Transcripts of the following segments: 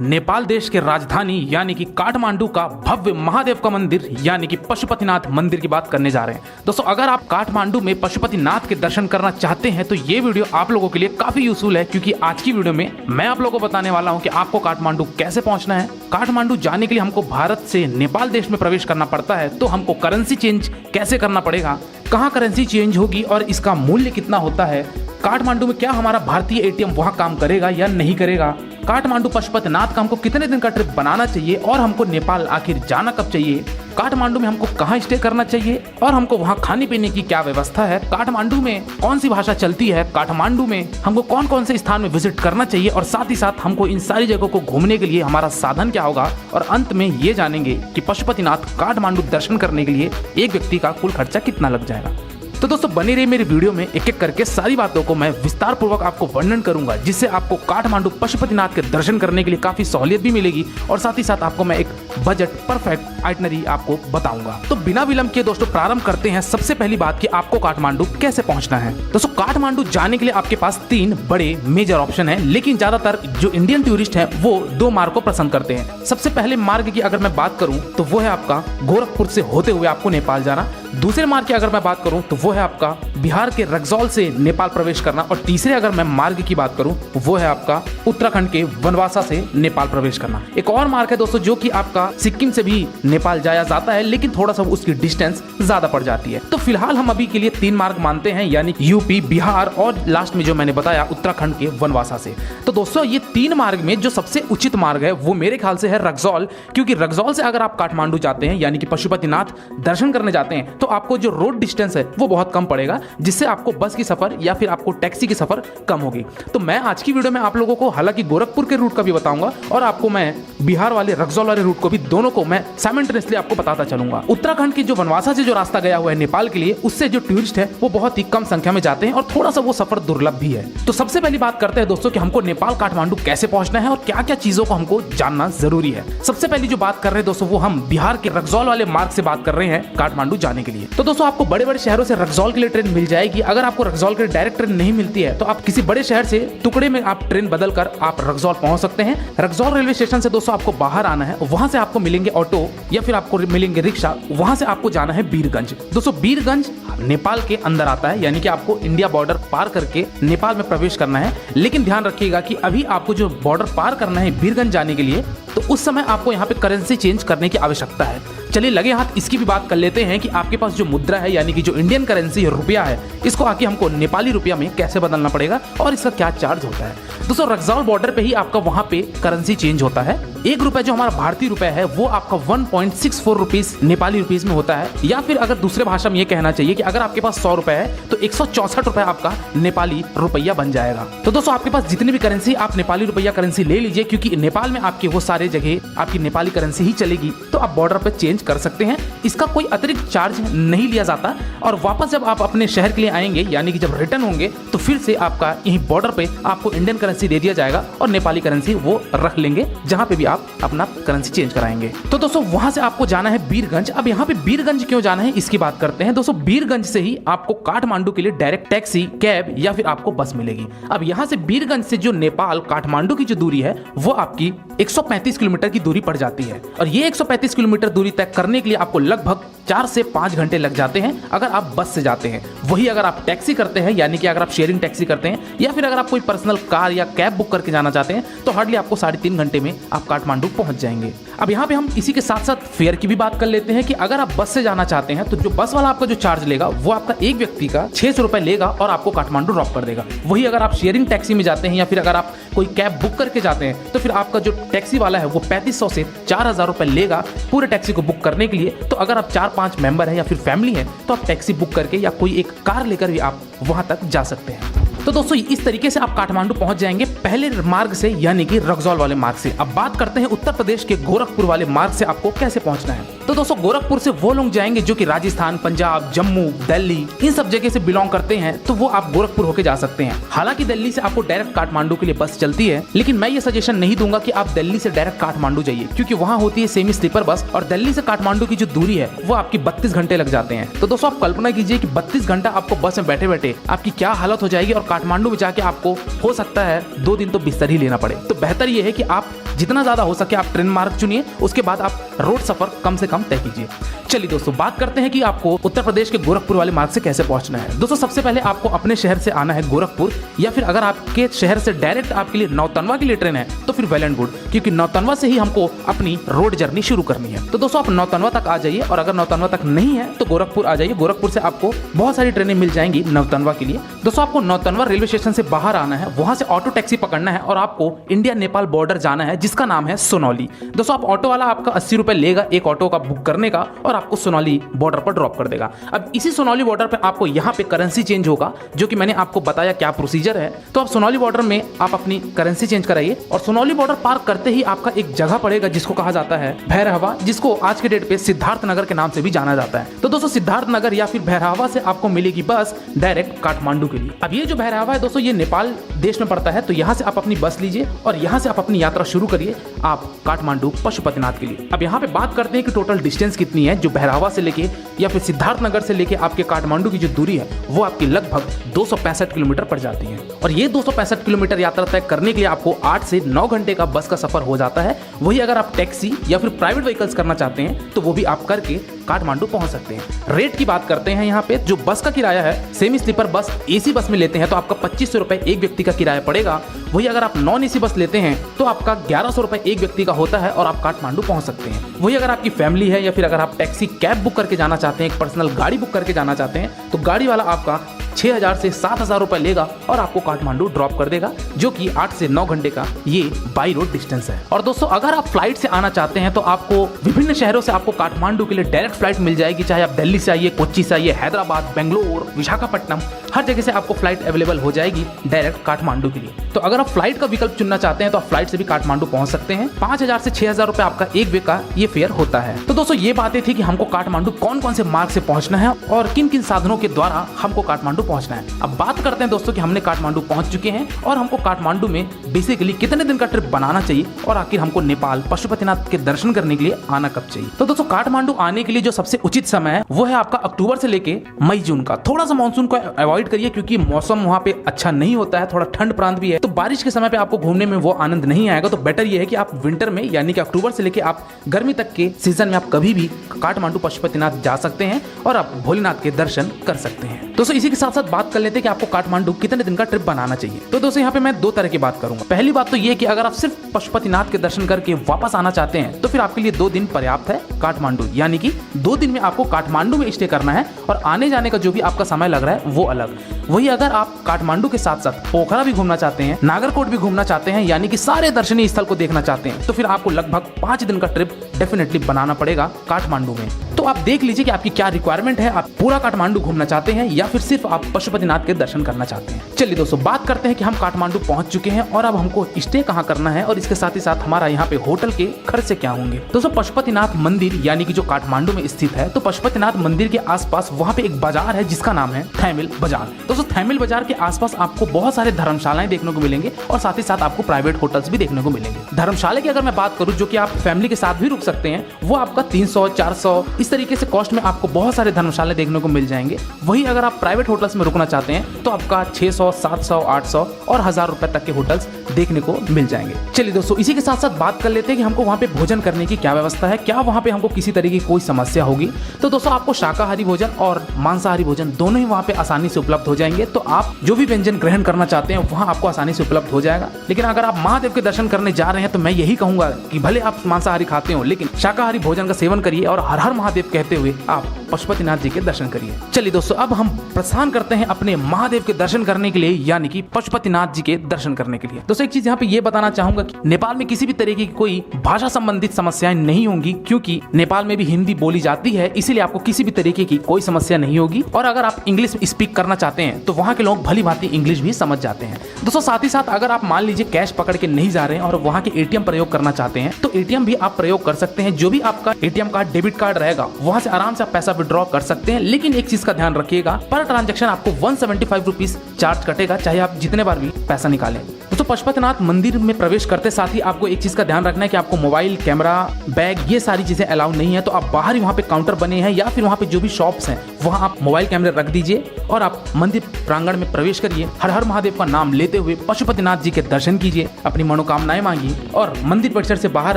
नेपाल देश के राजधानी यानी कि काठमांडू का भव्य महादेव का मंदिर यानी कि पशुपतिनाथ मंदिर की बात करने जा रहे हैं। दोस्तों, अगर आप काठमांडू में पशुपतिनाथ के दर्शन करना चाहते हैं तो ये वीडियो आप लोगों के लिए काफी यूजफुल है, क्योंकि आज की वीडियो में मैं आप लोगों को बताने वाला हूं कि आपको काठमांडू कैसे पहुंचना है। काठमांडू जाने के लिए हमको भारत से नेपाल देश में प्रवेश करना पड़ता है, तो हमको करेंसी चेंज कैसे करना पड़ेगा, कहाँ करेंसी चेंज होगी और इसका मूल्य कितना होता है, काठमांडू में क्या हमारा भारतीय एटीएम वहां काम करेगा या नहीं करेगा, काठमांडू पशुपतिनाथ का हमको कितने दिन का ट्रिप बनाना चाहिए और हमको नेपाल आखिर जाना कब चाहिए, काठमांडू में हमको कहाँ स्टे करना चाहिए और हमको वहाँ खाने पीने की क्या व्यवस्था है, काठमांडू में कौन सी भाषा चलती है, काठमांडू में हमको कौन कौन से स्थान में विजिट करना चाहिए और साथ ही साथ हमको इन सारी जगहों को घूमने के लिए हमारा साधन क्या होगा, और अंत में ये जानेंगे कि पशुपतिनाथ काठमांडू दर्शन करने के लिए एक व्यक्ति का कुल खर्चा कितना लग जाएगा। तो दोस्तों, बने रहिए मेरे वीडियो में, एक एक करके सारी बातों को मैं विस्तार पूर्वक आपको वर्णन करूंगा, जिससे आपको काठमांडू पशुपतिनाथ के दर्शन करने के लिए काफी सहूलियत भी मिलेगी और साथ ही साथ आपको मैं एक बजट परफेक्ट आइटनरी आपको बताऊंगा। तो बिना विलंब के दोस्तों प्रारंभ करते हैं। सबसे पहली बात कि आपको काठमांडू कैसे पहुंचना है। दोस्तों, काठमांडू जाने के लिए आपके पास 3 बड़े मेजर ऑप्शन है, लेकिन ज्यादातर जो इंडियन टूरिस्ट है वो 2 मार्ग को पसंद करते हैं। सबसे पहले मार्ग की अगर मैं बात करूं तो वो है आपका गोरखपुर से होते हुए आपको नेपाल जाना। दूसरे मार्ग की अगर मैं बात करूं तो वो है आपका बिहार के रक्सौल से नेपाल प्रवेश करना, और तीसरे अगर मैं मार्ग की बात करूं तो वो है आपका उत्तराखंड के वनवासा से नेपाल प्रवेश करना। एक और मार्ग है दोस्तों जो कि आपका सिक्किम से भी नेपाल जाया जाता है, लेकिन थोड़ा सा उसकी डिस्टेंस ज्यादा पड़ जाती है। तो फिलहाल हम अभी के लिए 3 मार्ग मानते हैं, यानी यूपी, बिहार और लास्ट में जो मैंने बताया उत्तराखंड के वनवासा से। तो दोस्तों, ये 3 मार्ग में जो सबसे उचित मार्ग है वो मेरे ख्याल से है रक्सौल, क्योंकि रक्सौल से अगर आप काठमांडू जाते हैं यानी कि पशुपतिनाथ दर्शन करने जाते हैं तो आपको जो रोड डिस्टेंस है वो बहुत कम पड़ेगा, जिससे आपको बस की सफर या फिर आपको टैक्सी की सफर कम होगी। तो मैं आज की वीडियो में आप लोगों को हालांकि गोरखपुर के रूट का भी बताऊंगा और आपको मैं बिहार वाले रक्सौल वाले रूट को भी, दोनों को मैं साइमल्टेनियसली आपको बताता चलूंगा। उत्तराखंड की जो वनवासा से जो रास्ता गया हुआ है नेपाल के लिए, उससे जो टूरिस्ट है वो बहुत ही कम संख्या में जाते हैं और थोड़ा सा वो सफर दुर्लभ भी है। तो सबसे पहली बात करते हैं दोस्तों कि हमको नेपाल काठमांडू कैसे पहुंचना है और क्या क्या चीजों को हमको जानना जरूरी है। सबसे पहली जो बात कर रहे हैं दोस्तों वो हम बिहार के रक्सौल वाले मार्ग से बात कर रहे हैं काठमांडू जाने के लिए। तो दोस्तों, आपको बड़े बड़े शहरों से रक्सौल के लिए ट्रेन मिल जाएगी। अगर आपको रक्सौल के लिए डायरेक्ट ट्रेन नहीं मिलती है तो आप किसी बड़े शहर से टुकड़े में आप ट्रेन बदलकर आप रक्सौल पहुंच सकते हैं। रक्सौल रेलवे स्टेशन से दोस्तों आपको बाहर आना है, वहां से आपको मिलेंगे ऑटो या फिर आपको मिलेंगे रिक्शा, वहां से आपको जाना है बीरगंज। दोस्तों, बीरगंज नेपाल के अंदर आता है, यानी कि आपको इंडिया बॉर्डर पार करके नेपाल में प्रवेश करना है। लेकिन ध्यान रखिएगा कि अभी आपको जो बॉर्डर पार करना है बीरगंज जाने के लिए, तो उस समय आपको यहाँ पे करेंसी चेंज करने की आवश्यकता है। चलिए लगे हाथ इसकी भी बात कर लेते हैं कि आपके पास जो मुद्रा है यानी कि जो इंडियन करेंसी है, रुपया है, इसको आके हमको नेपाली रुपया में कैसे बदलना पड़ेगा और इसका क्या चार्ज होता है। दोस्तों, रक्सौल बॉर्डर पे ही आपका वहां पे करेंसी चेंज होता है। 1 रुपया जो हमारा भारतीय रुपया है वो आपका 1.64 रुपीज नेपाली रुपीज में होता है, या फिर अगर दूसरे भाषा में ये कहना चाहिए कि अगर आपके पास 100 रुपए है तो 164 रुपए आपका नेपाली रुपया बन जाएगा। तो दोस्तों, आपके पास जितनी भी करेंसी आप नेपाली रुपया करेंसी ले लीजिए, क्योंकि नेपाल में आपके वो सारे जगह आपकी नेपाली करेंसी ही चलेगी, तो आप बॉर्डर पे चेंज कर सकते हैं। इसका कोई अतिरिक्त चार्ज नहीं लिया जाता, और वापस जब आप अपने शहर के लिए आएंगे यानी कि जब रिटर्न होंगे तो फिर से आपका यही बॉर्डर पे आपको इंडियन करेंसी दे दिया जाएगा और नेपाली करेंसी वो रख लेंगे जहां पे भी आप अपना करेंसी चेंज कराएंगे। तो दोस्तों, वहां से आपको जाना है बीरगंज। अब यहाँ पे बीरगंज क्यों जाना है इसकी बात करते हैं। दोस्तों, बीरगंज से ही आपको काठमांडू के लिए डायरेक्ट टैक्सी, कैब या फिर आपको बस मिलेगी। अब यहाँ से बीरगंज से जो नेपाल काठमांडू की जो दूरी है वो आपकी 135 किलोमीटर की दूरी पड़ जाती है, और ये 135 किलोमीटर दूरी तय करने के लिए आपको लगभग 4 से 5 घंटे लग जाते हैं अगर आप बस से जाते हैं। वही अगर आप टैक्सी करते हैं यानी कि अगर आप शेयरिंग टैक्सी करते हैं या फिर अगर आप कोई पर्सनल कार या कैब बुक करके जाना चाहते हैं तो हार्डली आपको 3.5 घंटे में आप काठमांडू पहुंच जाएंगे। अब यहाँ पे हम इसी के साथ साथ फेयर की भी बात कर लेते हैं कि अगर आप बस से जाना चाहते हैं तो जो बस वाला आपका जो चार्ज लेगा वो आपका एक व्यक्ति का 600 रुपए लेगा और आपको काठमांडू ड्रॉप कर देगा। वही अगर आप शेयरिंग टैक्सी में जाते हैं या फिर अगर आप कोई कैब बुक करके जाते हैं तो फिर आपका जो टैक्सी वाला है वो 3500 से 4000 रुपए लेगा पूरे टैक्सी को बुक करने के लिए। तो अगर आप 4-5 मेंबर है या फिर फैमिली है तो आप टैक्सी बुक करके या कोई एक कार लेकर भी आप वहां तक जा सकते हैं। तो दोस्तों, इस तरीके से आप काठमांडू पहुंच जाएंगे पहले मार्ग से यानी कि रक्सौल वाले मार्ग से। अब बात करते हैं उत्तर प्रदेश के गोरखपुर वाले मार्ग से आपको कैसे पहुंचना है। तो दोस्तों, गोरखपुर से वो लोग जाएंगे जो कि राजस्थान, पंजाब, जम्मू, दिल्ली इन सब जगह से बिलोंग करते हैं, तो वो आप गोरखपुर होके जा सकते हैं। हालांकि दिल्ली से आपको डायरेक्ट काठमांडू के लिए बस चलती है, लेकिन मैं ये सजेशन नहीं दूंगा कि आप दिल्ली से डायरेक्ट काठमांडू जाइए, क्योंकि वहां होती है सेमी स्लीपर बस, और दिल्ली से काठमांडू की जो दूरी है वो आपकी 32 घंटे लग जाते हैं। तो दोस्तों, आप कल्पना कीजिए कि 32 घंटा आपको बस में बैठे बैठे आपकी क्या हालत हो जाएगी, और काठमांडू में जाके आपको हो सकता है 2 दिन तो बिस्तर ही लेना पड़े। तो बेहतर ये है कि आप जितना ज़्यादा हो सके आप ट्रेन मार्ग चुनिए, उसके बाद आप रोड सफ़र कम से कम तय कीजिए। चलिए दोस्तों, बात करते हैं कि आपको उत्तर प्रदेश के गोरखपुर वाले मार्ग से कैसे पहुंचना है। दोस्तों सबसे पहले आपको अपने शहर से आना है गोरखपुर, या फिर अगर आपके शहर से डायरेक्ट आपके लिए नौतनवा के लिए ट्रेन है तो फिर वेल एंड गुड, क्योंकि नौतनवा से ही हमको अपनी रोड जर्नी शुरू करनी है। तो दोस्तों आप नौतनवा तक आ जाइए, और अगर नौतनवा तक नहीं है तो गोरखपुर आ जाइए। गोरखपुर से आपको बहुत सारी ट्रेनें मिल जाएंगी नौतनवा के लिए। दोस्तों आपको नौतनवा रेलवे स्टेशन से बाहर आना है, वहां से ऑटो टैक्सी पकड़ना है और आपको इंडिया नेपाल बॉर्डर जाना है, जिसका नाम है सोनौली। दोस्तों आप ऑटो वाला आपका 80 रुपए लेगा एक ऑटो का बुक करने का, और आपको सोनौली बॉर्डर पर ड्रॉप कर देगा। अब इसी सोनौली बॉर्डर पर आपको यहाँ पे करेंसी चेंज होगा, जो कि मैंने आपको बताया क्या प्रोसीजर है। तो आप सोनौली बॉर्डर में आप अपनी करेंसी चेंज कराइए, और सोनौली बॉर्डर पार करते ही आपका एक जगह पड़ेगा जिसको कहा जाता है भैरहवा, जिसको आज के डेट पे सिद्धार्थ नगर के नाम से भी जाना जाता है। तो दोस्तों सिद्धार्थ नगर या फिर भैरहवा से आपको मिलेगी बस डायरेक्ट काठमांडू के लिए। अब ये जो भैरहवा है दोस्तों, ये नेपाल देश में पड़ता है। तो यहाँ से आप अपनी बस लीजिए और यहाँ से आप अपनी यात्रा शुरू करिए आप काठमांडू पशुपतिनाथ के लिए। अब यहाँ पे बात करते हैं कि टोटल डिस्टेंस कितनी है। जो भैरहवा से लेके या फिर सिद्धार्थ नगर से लेके आपके काठमांडू की जो दूरी है वो आपकी लगभग 265 किलोमीटर पड़ जाती है। और ये 265 किलोमीटर यात्रा तय करने के लिए आपको 8 से 9 घंटे का बस का सफर हो जाता है। वही अगर आप टैक्सी या फिर प्राइवेट व्हीकल्स करना चाहते हैं तो वो भी आप करके काठमांडू पहुंच सकते हैं। रेट की बात करते हैं यहाँ पे, जो बस का किराया है semi sleeper bus AC bus में लेते हैं तो आपका 2500 रुपए एक व्यक्ति का किराया पड़ेगा। वही अगर आप नॉन एसी बस लेते हैं तो आपका 1100 रुपए एक व्यक्ति का होता है और आप काठमांडू पहुंच सकते हैं। वही अगर आपकी फैमिली है या फिर अगर आप टैक्सी कैब बुक करके जाना चाहते हैं, एक पर्सनल गाड़ी बुक करके जाना चाहते हैं, तो गाड़ी वाला आपका 6000 से 7000 रुपए लेगा और आपको काठमांडू ड्रॉप कर देगा, जो कि 8 से 9 घंटे का ये बाई रोड डिस्टेंस है। और दोस्तों अगर आप फ्लाइट से आना चाहते हैं तो आपको विभिन्न शहरों से आपको काठमांडू के लिए डायरेक्ट फ्लाइट मिल जाएगी। चाहे आप दिल्ली से आइए, कोच्चि से आइए, हैदराबाद, बेंगलोर, विशाखापट्टनम, हर जगह से आपको फ्लाइट अवेलेबल हो जाएगी डायरेक्ट काठमांडू के लिए। तो अगर आप फ्लाइट का विकल्प चुनना चाहते हैं तो आप फ्लाइट से भी काठमांडू पहुंच सकते हैं। 5000 से 6000 रुपए आपका एक वे का ये फेयर होता है। तो दोस्तों ये बातें थी कि हमको काठमांडू कौन कौन से मार्ग से पहुंचना है और किन किन साधनों के द्वारा हमको काठमांडू पहुंचना है। अब बात करते हैं दोस्तों कि हमने काठमांडू पहुंच चुके हैं और हमको काठमांडू में बेसिकली कितने दिन का ट्रिप बनाना चाहिए और आखिर हमको नेपाल पशुपतिनाथ के दर्शन करने के लिए आना कब चाहिए। तो दोस्तों काठमांडू आने के लिए जो सबसे उचित समय है वो है आपका अक्टूबर से लेके मई जून का। थोड़ा सा मानसून को अवॉइड करिए क्योंकि मौसम वहाँ पे अच्छा नहीं होता है, थोड़ा ठंड प्रांत भी है, तो बारिश के समय पे आपको घूमने में वो आनंद नहीं आएगा। तो बेटर ये है कि आप विंटर में यानी कि अक्टूबर से लेके आप गर्मी तक के सीजन में आप कभी भी काठमांडू पशुपतिनाथ जा सकते हैं और आप भोलेनाथ के दर्शन कर सकते हैं। दोस्तों इसी के साथ साथ बात कर लेते हैं कि आपको काठमांडू कितने दिन का ट्रिप बनाना चाहिए। तो दोस्तों यहाँ पे मैं 2 तरह की बात करूंगा। पहली बात तो ये कि अगर आप सिर्फ पशुपतिनाथ के दर्शन करके वापस आना चाहते हैं तो फिर आपके लिए 2 दिन पर्याप्त है काठमांडू, यानी कि 2 दिन में आपको काठमांडू में स्टे करना है और आने जाने का जो भी आपका समय लग रहा है वो अलग। वही अगर आप काठमांडू के साथ साथ पोखरा भी घूमना चाहते हैं, नागरकोट भी घूमना चाहते हैं, यानी कि सारे दर्शनीय स्थल को देखना चाहते हैं, तो फिर आपको लगभग 5 दिन का ट्रिप डेफिनेटली बनाना पड़ेगा काठमांडू में। तो आप देख लीजिए कि आपकी क्या रिक्वायरमेंट है, आप पूरा काठमांडू घूमना चाहते हैं या फिर सिर्फ आप पशुपतिनाथ के दर्शन करना चाहते हैं। चलिए दोस्तों बात करते हैं कि हम काठमांडू पहुंच चुके हैं और अब हमको स्टे कहां करना है और इसके साथ ही साथ हमारा यहाँ पे होटल के खर्च क्या होंगे। दोस्तों पशुपतिनाथ मंदिर यानी कि जो काठमांडू में स्थित है, तो पशुपतिनाथ मंदिर के आसपास वहाँ पे एक बाजार है जिसका नाम है थैमिल बाजार। दोस्तों थैमिल बाजार के आसपास आपको बहुत सारे धर्मशालाएं देखने को मिलेंगे और साथ ही साथ आपको प्राइवेट होटल्स भी देखने को मिलेंगे। धर्मशाला की अगर मैं बात करूं जो कि आप फैमिली के साथ भी रुक सकते हैं, वो आपका 300, 400 इस तरीके से कॉस्ट में आपको बहुत सारे धर्मशाला देखने को मिल जाएंगे। वही अगर आप प्राइवेट होटल्स में रुकना चाहते हैं तो आपका 600, 700, 800 और 1000 रुपए तक के होटल्स देखने को मिल जाएंगे। चलिए दोस्तों इसी के साथ साथ बात कर लेते हैं कि हमको वहाँ पे भोजन करने की क्या व्यवस्था है, क्या वहाँ पे हमको किसी तरीके की कोई समस्या होगी। तो दोस्तों आपको शाकाहारी भोजन और मांसाहारी भोजन दोनों ही वहाँ पे आसानी से उपलब्ध हो जाएंगे। तो आप जो भी व्यंजन ग्रहण करना चाहते हैं वहाँ आपको आसानी से उपलब्ध हो जाएगा। लेकिन अगर आप महादेव के दर्शन करने जा रहे हैं तो मैं यही कहूंगा कि भले आप मांसाहारी खाते हो लेकिन शाकाहारी भोजन का सेवन करिए और हर हर महादेव कहते हुए आप पशुपतिनाथ जी के दर्शन करिए। चलिए दोस्तों अब हम प्रस्थान करते हैं अपने महादेव के दर्शन करने के लिए यानी कि पशुपतिनाथ जी के दर्शन करने के लिए। दोस्तों एक चीज यहाँ पे ये बताना चाहूंगा कि नेपाल में किसी भी तरीके की कोई भाषा संबंधित समस्याएं नहीं होंगी क्योंकि नेपाल में भी हिंदी बोली जाती है, इसीलिए आपको किसी भी तरीके की कोई समस्या नहीं होगी। और अगर आप इंग्लिश स्पीक करना चाहते हैं तो वहाँ के लोग भली भांति इंग्लिश भी समझ जाते हैं। दोस्तों साथ ही साथ अगर आप मान लीजिए कैश पकड़ के नहीं जा रहे हैं और वहाँ के एटीएम प्रयोग करना चाहते हैं तो एटीएम भी आप प्रयोग कर सकते हैं। जो भी आपका एटीएम कार्ड, डेबिट कार्ड रहेगा वहाँ से आराम से आप पैसा विड्रॉ कर सकते हैं। लेकिन एक चीज का ध्यान रखिएगा, पर ट्रांजैक्शन आपको 175 रुपीज चार्ज कटेगा, चाहे आप जितने बार भी पैसा निकालें। तो दोस्तों पशुपतिनाथ मंदिर में प्रवेश करते साथ ही आपको एक चीज का ध्यान रखना है कि आपको मोबाइल, कैमरा, बैग ये सारी चीजें अलाउ नहीं है। तो आप बाहर ही वहाँ पे काउंटर बने हैं या फिर वहाँ पे जो भी शॉप्स हैं वहाँ आप मोबाइल कैमरे रख दीजिए और आप मंदिर प्रांगण में प्रवेश करिए। हर हर महादेव का नाम लेते हुए पशुपतिनाथ जी के दर्शन कीजिए, अपनी मनोकामनाएं मांगिए और मंदिर परिसर से बाहर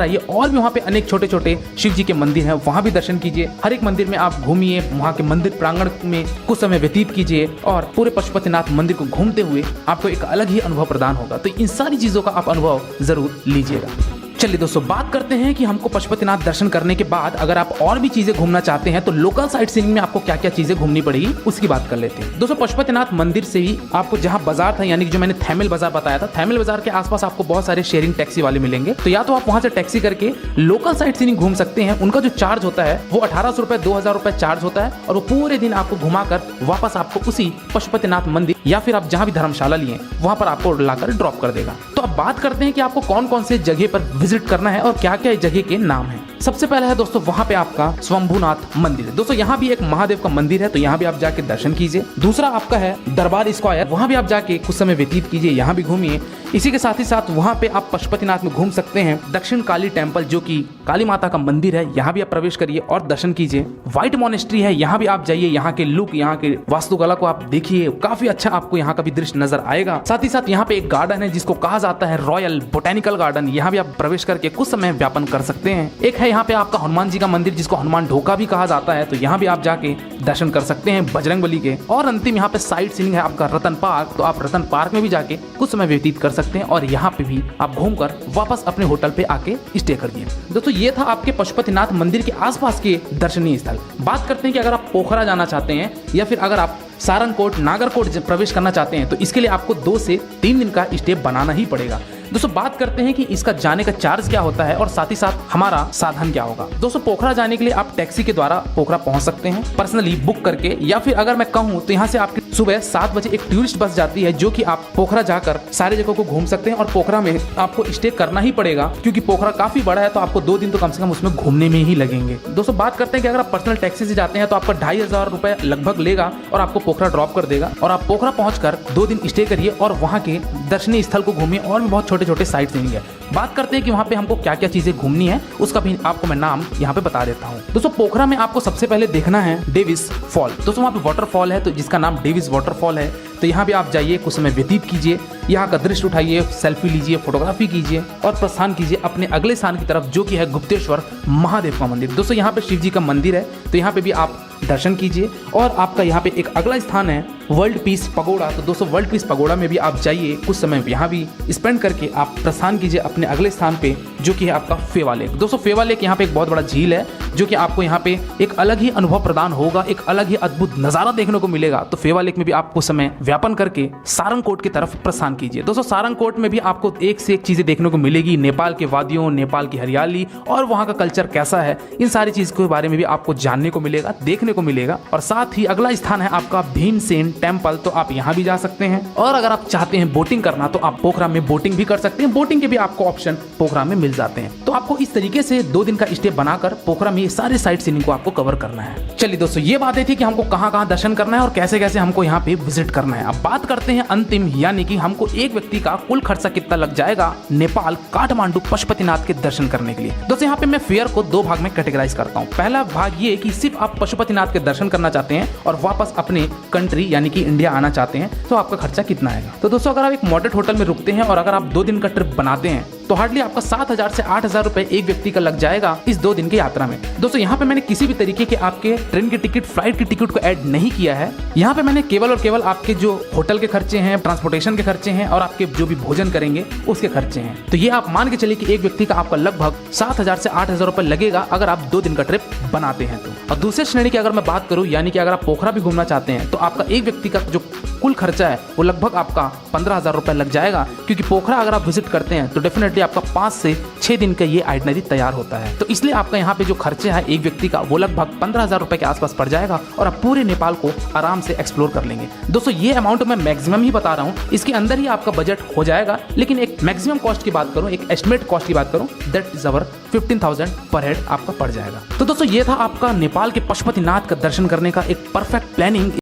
आइए। और भी वहाँ पे अनेक छोटे छोटे शिव जी के मंदिर हैं, वहाँ भी दर्शन कीजिए। हर एक मंदिर में आप घूमिए, वहाँ के मंदिर प्रांगण में कुछ समय व्यतीत कीजिए और पूरे पशुपतिनाथ मंदिर को घूमते हुए आपको एक अलग ही अनुभव प्रदान होगा। तो इन सारी चीजों का आप अनुभव जरूर लीजिएगा। चलिए दोस्तों बात करते हैं कि हमको पशुपतिनाथ दर्शन करने के बाद अगर आप और भी चीजें घूमना चाहते हैं तो लोकल साइट सीइंग में आपको क्या क्या चीजें घूमनी पड़ेगी उसकी बात कर लेते हैं। दोस्तों पशुपतिनाथ मंदिर से ही आपको जहां बाजार था, यानी कि जो मैंने थैमिल बाजार बताया था, थैमिल बाजार के आसपास आपको बहुत सारे शेयरिंग टैक्सी वाले मिलेंगे। तो या तो आप वहां से टैक्सी करके लोकल साइट सीइंग घूम सकते हैं। उनका जो चार्ज होता है वो 1800 रुपए 2000 रुपए चार्ज होता है और वो पूरे दिन आपको घुमाकर वापस आपको उसी पशुपतिनाथ मंदिर या फिर आप जहां भी धर्मशाला लिए वहां पर आपको लाकर ड्रॉप कर देगा। तो अब बात करते हैं कि आपको कौन कौन से जगह पर विजिट करना है और क्या क्या जगह के नाम हैं। सबसे पहले है दोस्तों वहां पे आपका स्वयंभूनाथ मंदिर है। दोस्तों यहाँ भी एक महादेव का मंदिर है, तो यहाँ भी आप जाके दर्शन कीजिए। दूसरा आपका है दरबार स्क्वायर, वहां भी आप जाके कुछ समय व्यतीत कीजिए, यहाँ भी घूमिए। इसी के साथ ही साथ वहां पे आप पशुपतिनाथ में घूम सकते हैं। दक्षिण काली टेम्पल जो कि काली माता का मंदिर है, यहाँ भी आप प्रवेश करिए और दर्शन कीजिए। व्हाइट मोनेस्ट्री है, यहाँ भी आप जाइए, यहाँ के लुक, यहाँ के वास्तुकला को आप देखिए, काफी अच्छा आपको यहाँ का भी दृश्य नजर आएगा। साथ ही साथ यहाँ पे एक गार्डन है जिसको कहा जाता है रॉयल बोटेनिकल गार्डन, यहाँ भी आप प्रवेश करके कुछ समय व्यापन कर सकते हैं। एक है यहाँ पे आपका हनुमान जी का मंदिर जिसको हनुमान ढोका भी कहा जाता है, तो यहाँ भी आप जाके दर्शन कर सकते हैं बजरंगबली के। और अंतिम यहाँ पे साइट सीइंग है आपका रतन पार्क, तो आप रतन पार्क में भी जाके कुछ समय व्यतीत कर सकते हैं और यहाँ पे भी आप घूमकर वापस अपने होटल पे आके स्टे करिए। दोस्तों ये था आपके पशुपतिनाथ मंदिर के आसपास के दर्शनीय स्थल। बात करते हैं कि अगर आप पोखरा जाना चाहते हैं या फिर अगर आप सारनकोट, नागरकोट प्रवेश करना चाहते हैं तो इसके लिए आपको 2 से 3 दिन का स्टे बनाना ही पड़ेगा। दोस्तों बात करते हैं कि इसका जाने का चार्ज क्या होता है और साथ ही साथ हमारा साधन क्या होगा। दोस्तों पोखरा जाने के लिए आप टैक्सी के द्वारा पोखरा पहुंच सकते हैं पर्सनली बुक करके, या फिर अगर मैं कहूं तो यहाँ से आपकी सुबह 7 बजे एक टूरिस्ट बस जाती है जो कि आप पोखरा जाकर सारे जगहों को घूम सकते हैं। और पोखरा में आपको स्टे करना ही पड़ेगा क्योंकि पोखरा काफी बड़ा है, तो आपको 2 दिन तो कम से कम उसमें घूमने में ही लगेंगे। दोस्तों बात करते हैं कि अगर आप पर्सनल टैक्सी से जाते हैं तो आपका 2500 रुपए लगभग लेगा और आपको पोखरा ड्रॉप कर देगा और आप पोखरा पहुंचकर 2 दिन स्टे करिए और वहाँ के दर्शनीय स्थल को घूमिए और भी बहुत छोटे छोटे साइट सीइंग है। बात करते हैं कि वहाँ पे हमको क्या क्या चीजें घूमनी है, उसका भी आपको मैं नाम यहाँ पे बता देता हूँ। दोस्तों पोखरा में आपको सबसे पहले देखना है डेविस फॉल। दोस्तों वहाँ पे वाटरफॉल है तो जिसका नाम डेविस वाटरफॉल है, तो यहाँ पे आप जाइए, कुछ समय व्यतीत कीजिए, यहाँ का दृश्य उठाइए, सेल्फी लीजिए, फोटोग्राफी कीजिए और प्रस्थान कीजिए अपने अगले स्थान की तरफ जो कि है गुप्तेश्वर महादेव का मंदिर। दोस्तों यहाँ पे शिव जी का मंदिर है, तो यहाँ पे भी आप दर्शन कीजिए। और आपका यहाँ पे एक अगला स्थान है वर्ल्ड पीस पगोड़ा। तो दोस्तों वर्ल्ड पीस पगोड़ा में भी आप जाइए, कुछ समय यहाँ भी स्पेंड करके आप प्रस्थान कीजिए अपने अगले स्थान पे जो कि है आपका फेवा लेक। दोस्तों फेवा लेक यहाँ पे एक बहुत बड़ा झील है जो कि आपको यहाँ पे एक अलग ही अनुभव प्रदान होगा, एक अलग ही अद्भुत नजारा देखने को मिलेगा। तो फेवा लेक में भी आप कुछ समय व्यापन करके सारंगकोट की तरफ प्रस्थान कीजिए। दोस्तों सारंगकोट में भी आपको एक से एक चीजें देखने को मिलेगी, नेपाल के वादियों, नेपाल की हरियाली और वहाँ का कल्चर कैसा है, इन सारी चीज के बारे में भी आपको जानने को मिलेगा, देखने को मिलेगा। और साथ ही अगला स्थान है आपका भीमसेन टेम्पल, तो आप यहाँ भी जा सकते हैं। और अगर आप चाहते हैं बोटिंग करना तो आप पोखरा में बोटिंग भी कर सकते हैं, बोटिंग के भी आपको ऑप्शन पोखरा में मिल जाते हैं। तो आपको इस तरीके से 2 दिन का स्टे बनाकर पोखरा में ये सारे साइट सीइंग को आपको कवर करना है। चलिए दोस्तों ये बातें थी कि हमको कहाँ कहाँ दर्शन करना है और कैसे कैसे हमको यहाँ पे विजिट करना है। अब बात करते हैं अंतिम, यानी कि हमको एक व्यक्ति का कुल खर्चा कितना लग जाएगा नेपाल काठमांडू पशुपतिनाथ के दर्शन करने के लिए। दोस्तों यहाँ पे मैं फेयर को 2 भाग में कैटेगराइज करता हूँ। पहला भाग ये कि सिर्फ आप पशुपतिनाथ के दर्शन करना चाहते हैं और वापस अपने कंट्री यानी कि इंडिया आना चाहते हैं तो आपका खर्चा कितना आएगा। तो दोस्तों अगर आप एक मॉडरेट होटल में रुकते हैं और अगर आप 2 दिन का ट्रिप बनाते हैं तो हार्डली आपका 7000 से 8000 रुपए एक व्यक्ति का लग जाएगा इस 2 दिन की यात्रा में। दोस्तों यहाँ पे मैंने किसी भी तरीके के आपके ट्रेन की टिकट, फ्लाइट की टिकट को ऐड नहीं किया है। यहाँ पे मैंने केवल और केवल आपके जो होटल के खर्चे हैं, ट्रांसपोर्टेशन के खर्चे हैं और आपके जो भी भोजन करेंगे उसके खर्चे हैं। तो ये आप मान के चलिए कि एक व्यक्ति का आपका लगभग 7000 से 8000 रुपए लगेगा अगर आप 2 दिन का ट्रिप बनाते हैं तो। और दूसरे श्रेणी की अगर मैं बात करूँ, यानी कि अगर आप पोखरा भी घूमना चाहते हैं तो आपका एक व्यक्ति का जो कुल खर्चा है वो लगभग आपका 15000 रुपए लग जाएगा, क्योंकि पोखरा अगर आप विजिट करते हैं तो डेफिनेटली आपका 5 से 6 दिन का ये आइटनरी तैयार होता है। तो इसलिए आपका यहाँ पे जो खर्चा है एक व्यक्ति का वो लगभग 15000 रुपए के आसपास पड़ जाएगा और आप पूरे नेपाल को आराम से एक्सप्लोर कर लेंगे। दोस्तों ये अमाउंट मैं मैक्सिमम ही बता रहा हूँ, इसके अंदर ही आपका बजट हो जाएगा, लेकिन एक मैक्सिमम कॉस्ट की बात करूँ, एक एस्टिमेट कॉस्ट की बात करूँ, दैट इज अवर 15,000 पर हेड आपका पड़ जाएगा। तो दोस्तों ये था आपका नेपाल के पशुपतिनाथ का दर्शन करने का एक परफेक्ट प्लानिंग।